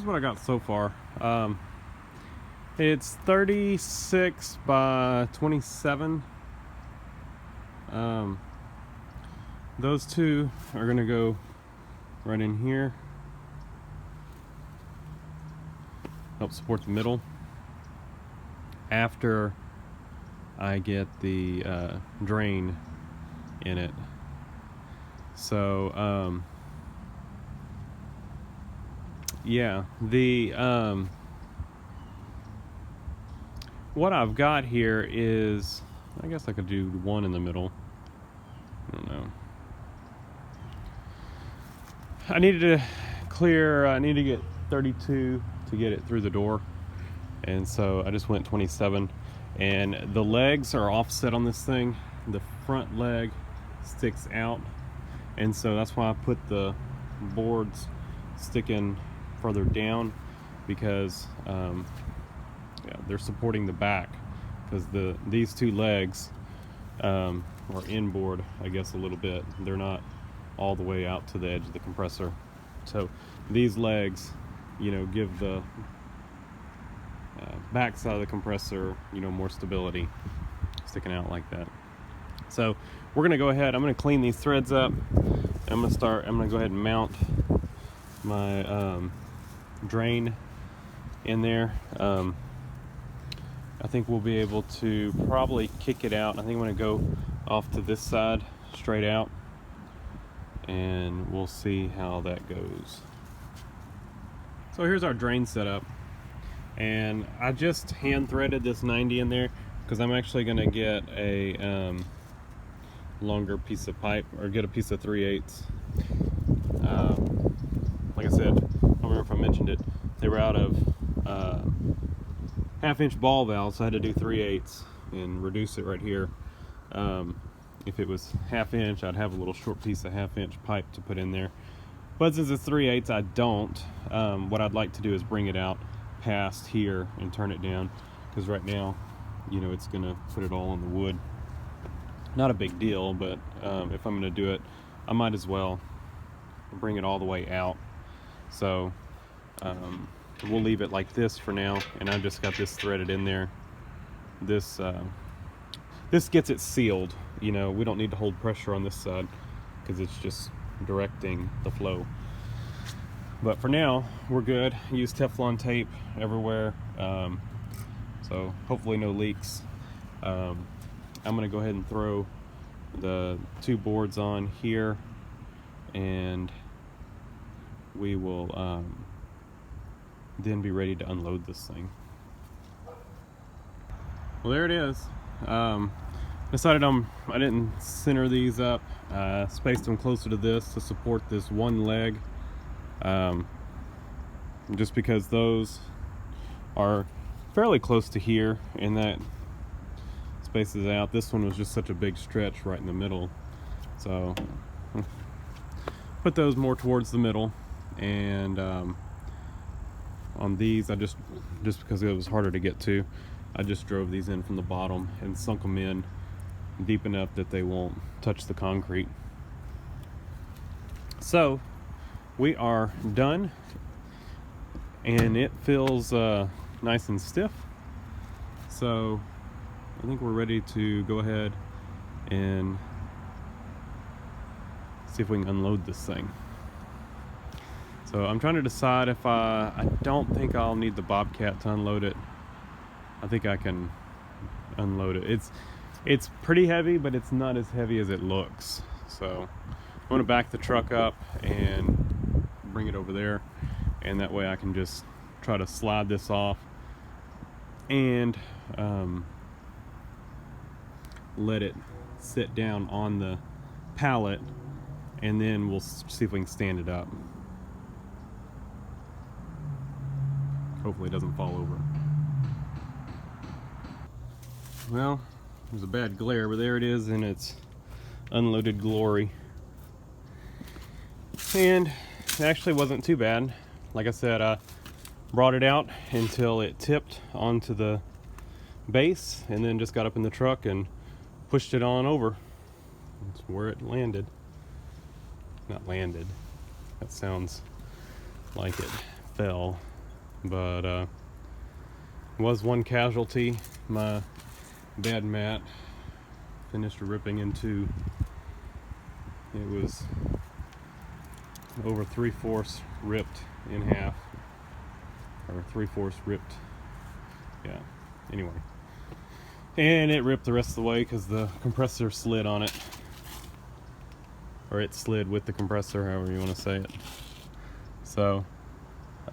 what I got so far. It's 36 by 27. Those two are gonna go right in here, help support the middle after I get the drain in it. So yeah, the what I've got here is, I guess I could do one in the middle. I don't know. I needed to clear, I need to get 32 to get it through the door, and so I just went 27. And the legs are offset on this thing. The front leg sticks out, and so that's why I put the boards sticking further down, because yeah, they're supporting the back, because these two legs are inboard, I guess, a little bit. They're not all the way out to the edge of the compressor. So these legs, you know, give the back side of the compressor, you know, more stability, sticking out like that. So we're gonna go ahead, I'm gonna clean these threads up. I'm gonna go ahead and mount my drain in there. I think we'll be able to probably kick it out. I think I'm gonna go off to this side straight out, and we'll see how that goes. So here's our drain setup, and I just hand threaded this 90 in there because I'm actually going to get a longer piece of pipe, or get a piece of 3/8. Like I said, I don't remember if I mentioned it, they were out of 1/2-inch ball valves, so I had to do 3/8 and reduce it right here. If it was 1/2 inch, I'd have a little short piece of 1/2-inch pipe to put in there. But since it's 3/8, I don't. What I'd like to do is bring it out past here and turn it down, because right now, you know, it's gonna put it all on the wood. Not a big deal, but if I'm gonna do it, I might as well bring it all the way out. So we'll leave it like this for now, and I've just got this threaded in there. This gets it sealed. You know, we don't need to hold pressure on this side because it's just directing the flow. But for now, we're good. Use Teflon tape everywhere, so hopefully no leaks. I'm gonna go ahead and throw the two boards on here, and we will then be ready to unload this thing. Well, there it is. Decided I didn't center these up. Spaced them closer to this to support this one leg, just because those are fairly close to here, and that spaces out. This one was just such a big stretch right in the middle, so put those more towards the middle. And on these, I just because it was harder to get to, I just drove these in from the bottom and sunk them in deep enough that they won't touch the concrete. So we are done, and it feels nice and stiff. So I think we're ready to go ahead and see if we can unload this thing. So I'm trying to decide if I don't think I'll need the Bobcat to unload it. I think I can unload it. It's pretty heavy, but it's not as heavy as it looks. So I'm going to back the truck up and bring it over there, and that way I can just try to slide this off and let it sit down on the pallet, and then we'll see if we can stand it up. Hopefully it doesn't fall over. Well, there's a bad glare, but there it is in its unloaded glory. And it actually wasn't too bad. Like I said, I brought it out until it tipped onto the base, and then just got up in the truck and pushed it on over. That's where it landed. Not landed. That sounds like it fell. but was one casualty. My bed mat finished ripping in two. It was over 3/4 ripped in half, or 3/4 ripped, yeah, anyway. And it ripped the rest of the way because the compressor slid on it, or it slid with the compressor, however you want to say it. So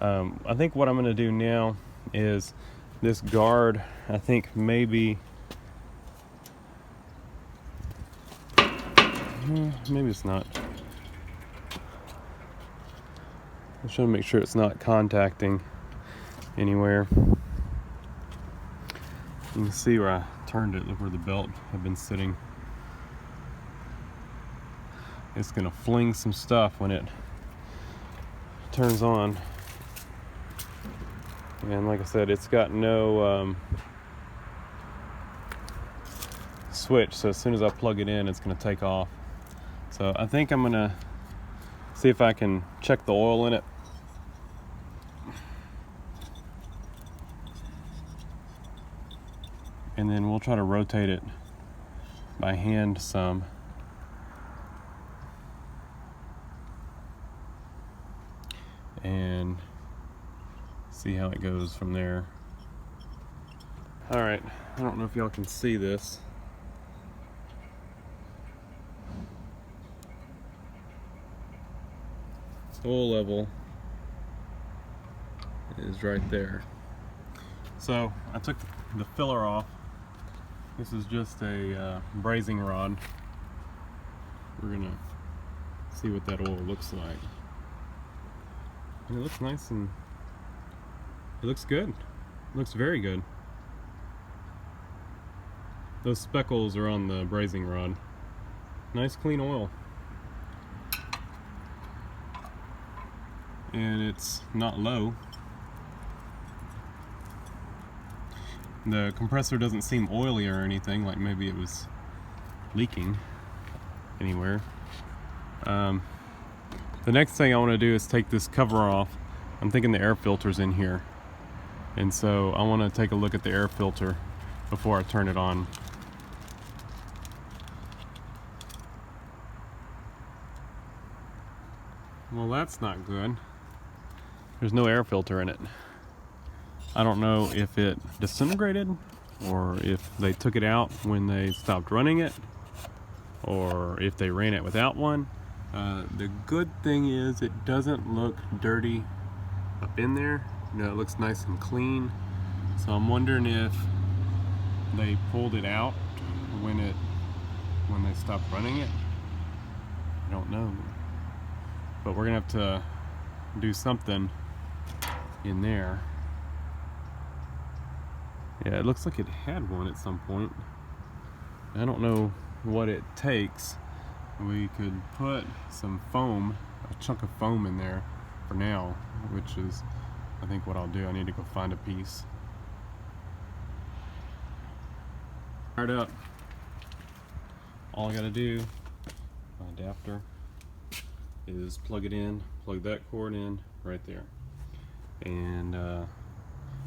I think what I'm going to do now is this guard, I think maybe it's not. I'm trying to make sure it's not contacting anywhere. You can see where I turned it, look where the belt had been sitting. It's gonna fling some stuff when it turns on. And like I said, it's got no switch, so as soon as I plug it in, it's gonna take off. So I think I'm gonna see if I can check the oil in it. And then we'll try to rotate it by hand some. And see how it goes from there. Alright, I don't know if y'all can see this. Oil level is right there. So I took the filler off. This is just a brazing rod. We're gonna see what that oil looks like. And it looks nice, and it looks good. It looks very good. Those speckles are on the brazing rod. Nice clean oil. And it's not low. The compressor doesn't seem oily or anything, like maybe it was leaking anywhere. The next thing I want to do is take this cover off. I'm thinking the air filter's in here, and so I want to take a look at the air filter before I turn it on. Well, that's not good. There's no air filter in it. I don't know if it disintegrated, or if they took it out when they stopped running it, or if they ran it without one. The good thing is it doesn't look dirty up in there. You know, it looks nice and clean. So I'm wondering if they pulled it out when they stopped running it. I don't know. But we're gonna have to do something in there. Yeah, it looks like it had one at some point. I don't know what it takes. We could put some foam, a chunk of foam in there for now, which is, I think, what I'll do. I need to go find a piece. Fired up. All I gotta do, my adapter, is plug it in, plug that cord in right there. And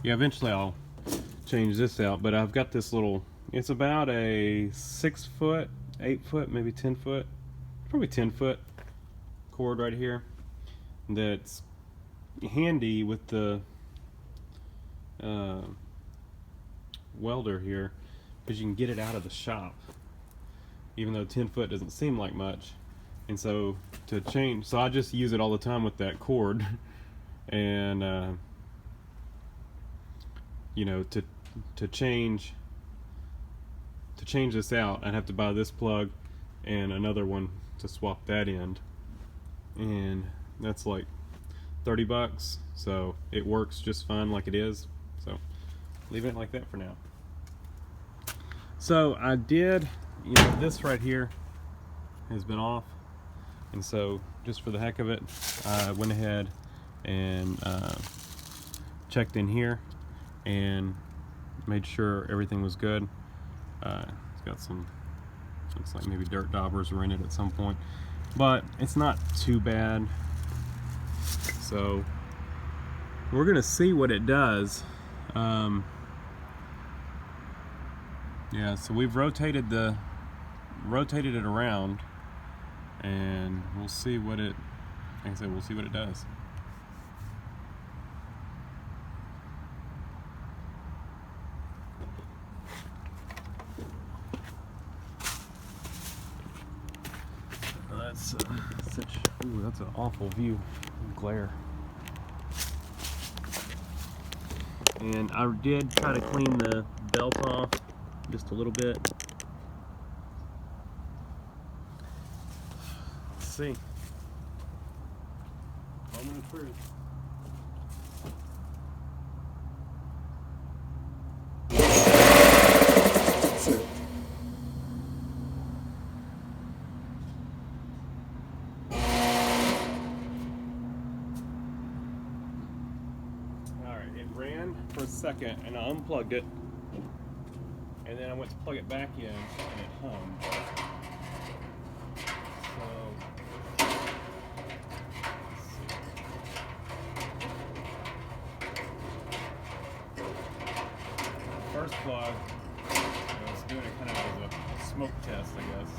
yeah, eventually I'll change this out, but I've got this little, it's about a 6 foot, 8 foot, maybe 10 foot, probably 10 foot cord right here that's handy with the welder here, because you can get it out of the shop, even though 10 foot doesn't seem like much. And so to change, so I just use it all the time with that cord. And you know, to change this out, I'd have to buy this plug and another one to swap that end, and that's like 30 bucks. So it works just fine like it is, so leaving it like that for now. So I did, you know, this right here has been off, and so just for the heck of it, I went ahead and checked in here and made sure everything was good. It's got some, looks like maybe dirt daubers were in it at some point, but it's not too bad. So we're gonna see what it does. Yeah, so we've rotated it around, and we'll see what it. Like I said, we'll see what it does. That's that's an awful view, glare. And I did try to clean the belt off just a little bit. Let's see. Moment of truth. Ran for a second and I unplugged it, and then I went to plug it back in and it hummed. So first plug, I was doing it kind of as a smoke test, I guess.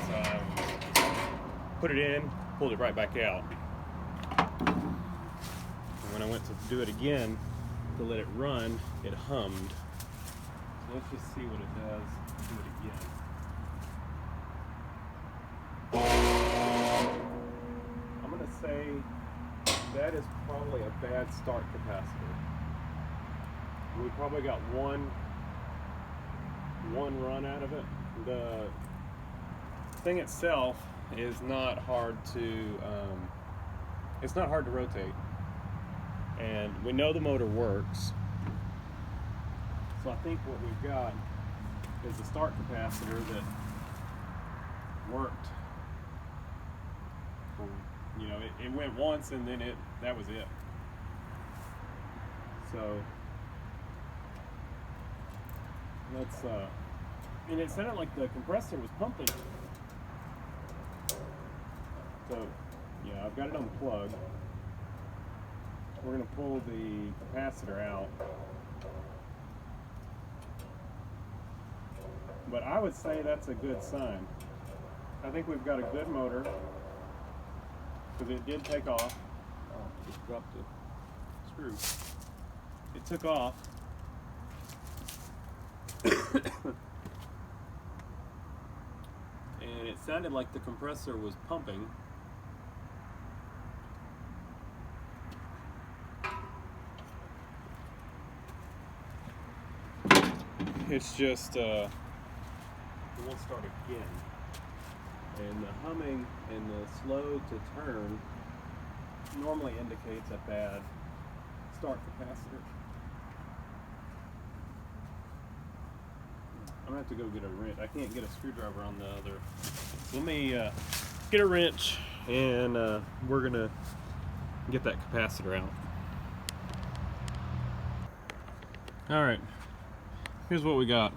So I put it in, pulled it right back out. When I went to do it again to let it run, it hummed. So let's just see what it does. Do it again. I'm going to say that is probably a bad start capacitor. We probably got one run out of it. The thing itself is not hard to it's not hard to rotate. And we know the motor works. So I think what we've got is a start capacitor that worked. You know, it went once and then that was it. So let's and it sounded like the compressor was pumping. So yeah, I've got it unplugged. We're going to pull the capacitor out. But I would say that's a good sign. I think we've got a good motor, because it did take off. Oh, just dropped the screw. It took off. And it sounded like the compressor was pumping. It's just, it won't start again. And the humming and the slow to turn normally indicates a bad start capacitor. I'm gonna have to go get a wrench. I can't get a screwdriver on the other. Let me get a wrench, and we're gonna get that capacitor out. All right. Here's what we got.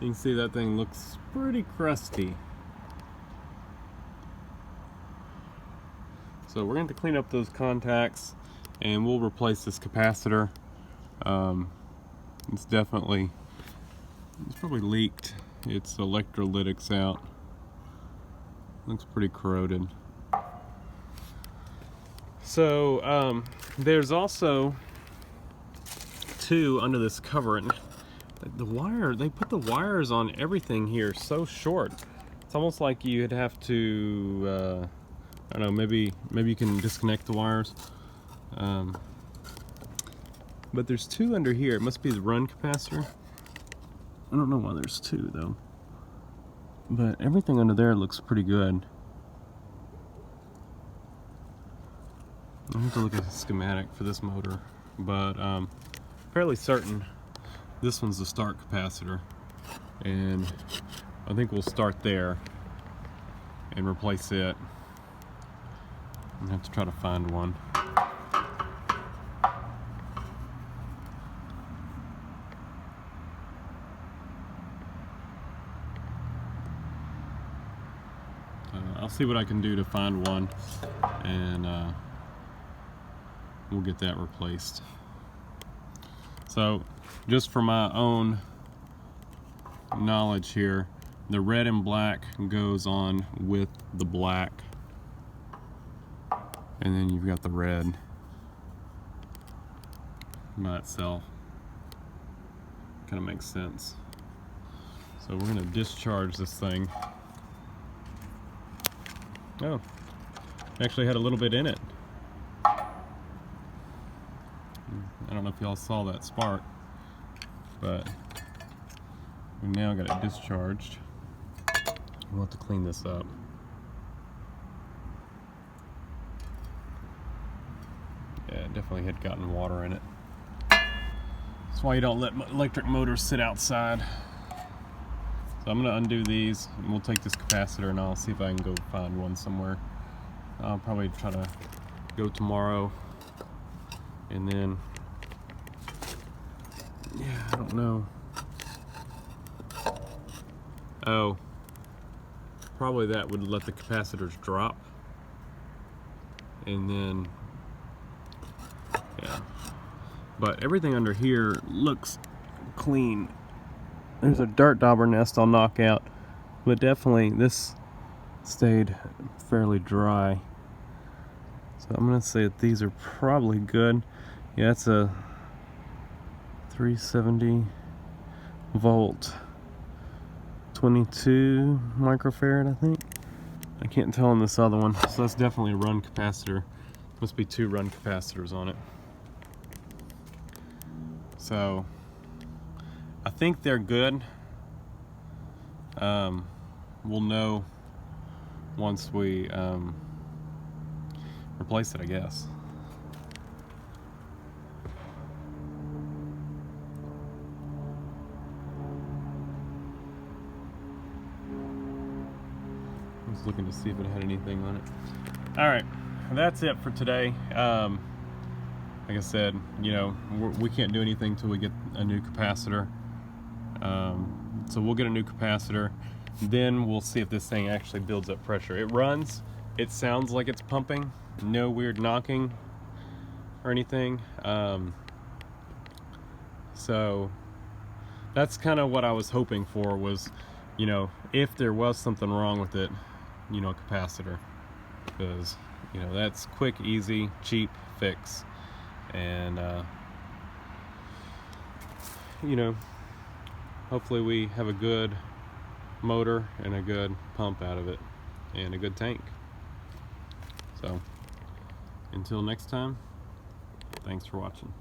You can see that thing looks pretty crusty. So we're going to clean up those contacts and we'll replace this capacitor. It's probably leaked its electrolytics out. Looks pretty corroded. So there's also two under this cover, and the wire, they put the wires on everything here so short. It's almost like you'd have to I don't know, maybe you can disconnect the wires. But there's two under here. It must be the run capacitor. I don't know why there's two though. But everything under there looks pretty good. I have to look at the schematic for this motor, but fairly certain this one's the start capacitor, and I think we'll start there and replace it. I'm gonna have to try to find one. I'll see what I can do to find one, and we'll get that replaced. So just for my own knowledge here, the red and black goes on with the black, and then you've got the red by itself. Kind of makes sense. So we're going to discharge this thing. Oh, actually had a little bit in it. I don't know if y'all saw that spark, but we now got it discharged. We'll have to clean this up. Yeah, it definitely had gotten water in it. That's why you don't let electric motors sit outside. So I'm going to undo these, and we'll take this capacitor, and I'll see if I can go find one somewhere. I'll probably try to go tomorrow, and then, yeah, I don't know. Oh, probably that would let the capacitors drop, and then, yeah. But everything under here looks clean. There's a dart dauber nest I'll knock out, but definitely this stayed fairly dry. So I'm gonna say that these are probably good. Yeah, it's a 370 volt, 22 microfarad, I think. I can't tell on this other one, so that's definitely a run capacitor. Must be 2 run capacitors on it. So I think they're good. We'll know once we replace it, I guess. I was looking to see if it had anything on it. Alright, that's it for today. Like I said, you know, we can't do anything till we get a new capacitor. So we'll get a new capacitor, then we'll see if this thing actually builds up pressure. It runs, it sounds like it's pumping, no weird knocking or anything. So that's kind of what I was hoping for, was, you know, if there was something wrong with it, you know, a capacitor, because, you know, that's quick, easy, cheap fix. And you know, hopefully we have a good motor and a good pump out of it and a good tank. So until next time, thanks for watching.